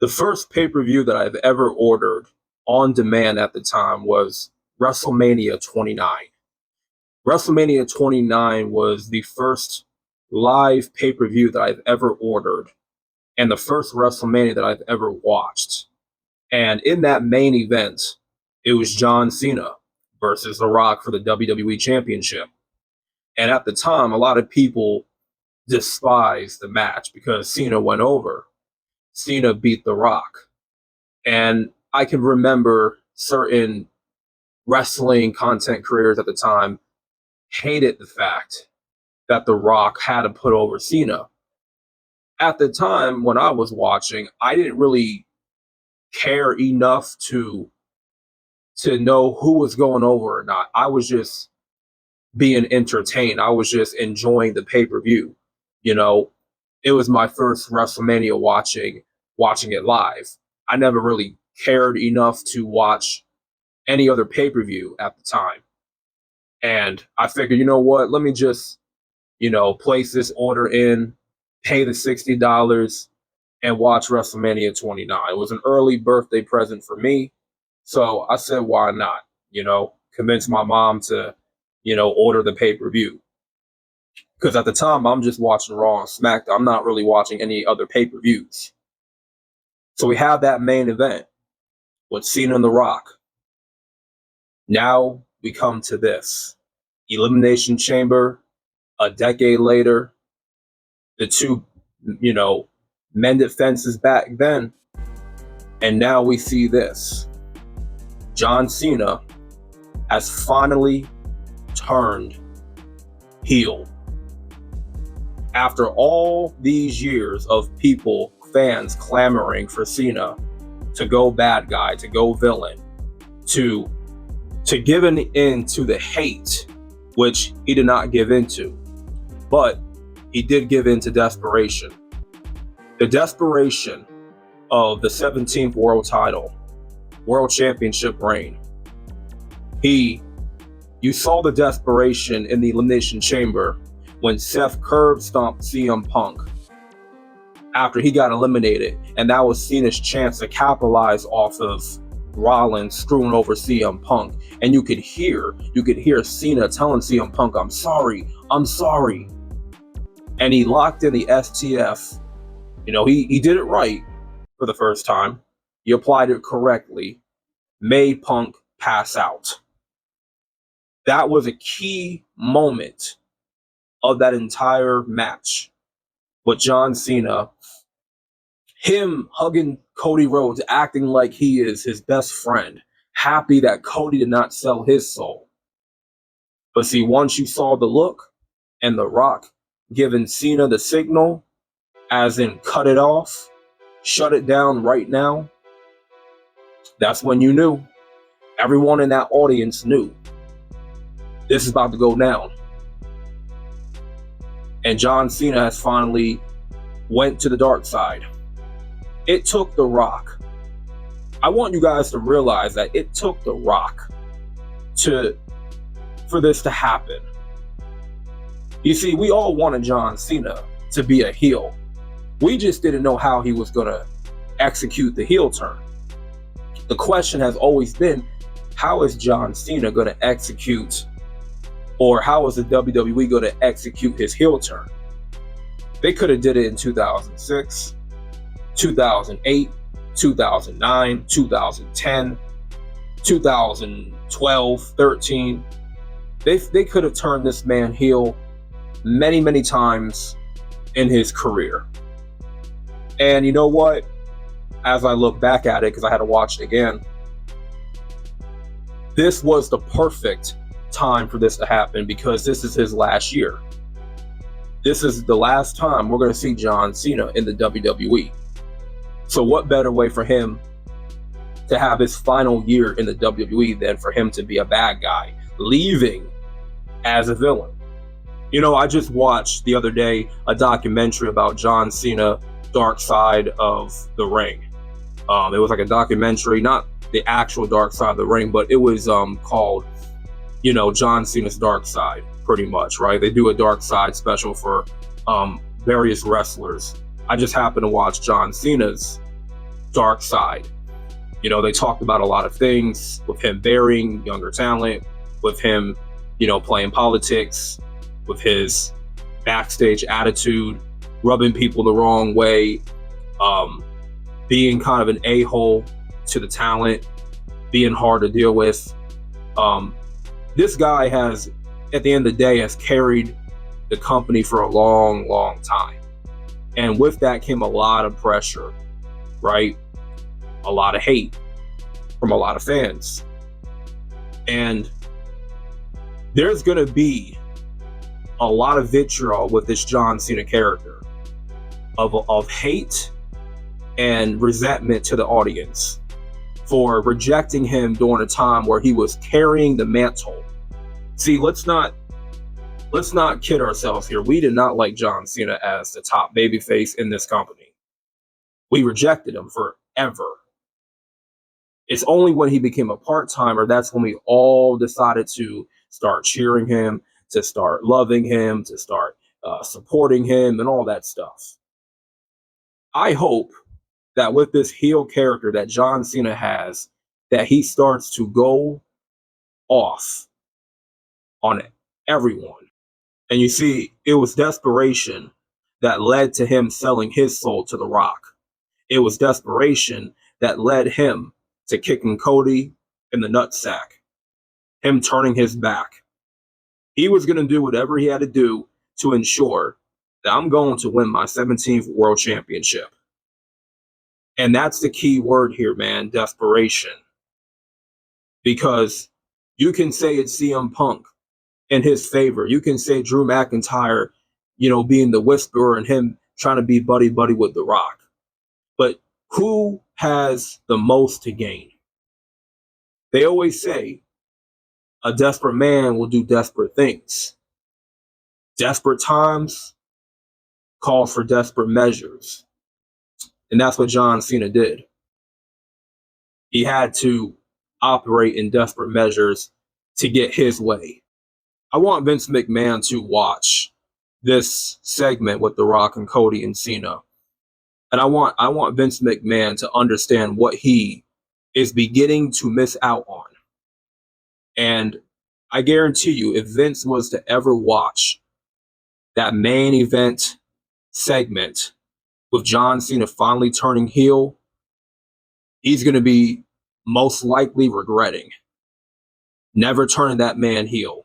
The first pay-per-view that I've ever ordered on demand at the time was WrestleMania 29. WrestleMania 29 was the first live pay-per-view that I've ever ordered and the first WrestleMania that I've ever watched. And in that main event, it was John Cena versus The Rock for the WWE Championship. And at the time, a lot of people despised the match because Cena went over. Cena beat The Rock. And I can remember certain wrestling content creators at the time hated the fact that The Rock had to put over Cena. At the time when I was watching, I didn't really care enough to know who was going over or not. I was just being entertained. I was just enjoying the pay-per-view. You know, it was my first WrestleMania watching it live. I never really cared enough to watch any other pay-per-view at the time. And I figured, you know what, let me just, place this order in, pay the $60 and watch WrestleMania 29. It was an early birthday present for me. So I said, why not? Convince my mom to, order the pay-per-view. Because at the time, I'm just watching Raw and SmackDown. I'm not really watching any other pay-per-views. So we have that main event with Cena and The Rock. Now we come to this. Elimination Chamber, a decade later, the two, mended fences back then. And now we see this. John Cena has finally turned heel. After all these years of fans clamoring for Cena to go bad guy, to go villain, to give in to the hate, which he did not give into, but he did give in to desperation. The desperation of the 17th world title, world championship reign. You saw the desperation in the Elimination Chamber when Seth curb stomped CM Punk after he got eliminated, and that was Cena's chance to capitalize off of Rollins screwing over CM Punk. And you could hear Cena telling CM Punk, I'm sorry. And he locked in the STF. He did it right for the first time. He applied it correctly, made Punk pass out. That was a key moment of that entire match with John Cena. Him hugging Cody Rhodes, acting like he is his best friend, happy that Cody did not sell his soul. But see, once you saw the look and The Rock giving Cena the signal, as in cut it off, shut it down right now, that's when you knew. Everyone in that audience knew. This is about to go down. And John Cena has finally went to the dark side. It took The Rock. I want you guys to realize that it took The Rock for this to happen. You see, we all wanted John Cena to be a heel. We just didn't know how he was going to execute the heel turn. The question has always been, how is John Cena going to execute, or how is the WWE going to execute his heel turn? They could have did it in 2006, 2008, 2009, 2010, 2012, 13. They could have turned this man heel many, many times in his career. And you know what? As I look back at it, because I had to watch it again, this was the perfect time for this to happen, because this is his last year. This is the last time we're going to see John Cena in the WWE. So what better way for him to have his final year in the WWE than for him to be a bad guy, leaving as a villain? I just watched the other day a documentary about John Cena, Dark Side of the Ring. It was like a documentary, not the actual Dark Side of the Ring, but it was called, John Cena's Dark Side, pretty much, right? They do a Dark Side special for various wrestlers. I just happened to watch John Cena's dark side. You know, they talked about a lot of things with him burying younger talent, with him, you know, playing politics, with his backstage attitude, rubbing people the wrong way, being kind of an a-hole to the talent, being hard to deal with. This guy has, at the end of the day, has carried the company for a long, long time. And with that came a lot of pressure, right? A lot of hate from a lot of fans. And there's going to be a lot of vitriol with this John Cena character of hate and resentment to the audience for rejecting him during a time where he was carrying the mantle. See, let's not kid ourselves here. We did not like John Cena as the top babyface in this company. We rejected him forever. It's only when he became a part-timer that's when we all decided to start cheering him, to start loving him, to start supporting him, and all that stuff. I hope that with this heel character that John Cena has, that he starts to go off on everyone. And you see, it was desperation that led to him selling his soul to The Rock. It was desperation that led him to kicking Cody in the nutsack, him turning his back. He was going to do whatever he had to do to ensure that I'm going to win my 17th World Championship. And that's the key word here, man, desperation. Because you can say it's CM Punk in his favor. You can say Drew McIntyre, you know, being the whisperer and him trying to be buddy-buddy with The Rock. But who has the most to gain? They always say a desperate man will do desperate things. Desperate times call for desperate measures. And that's what John Cena did. He had to operate in desperate measures to get his way. I want Vince McMahon to watch this segment with The Rock and Cody and Cena. And I want Vince McMahon to understand what he is beginning to miss out on. And I guarantee you, if Vince was to ever watch that main event segment with John Cena finally turning heel, he's going to be most likely regretting never turning that man heel.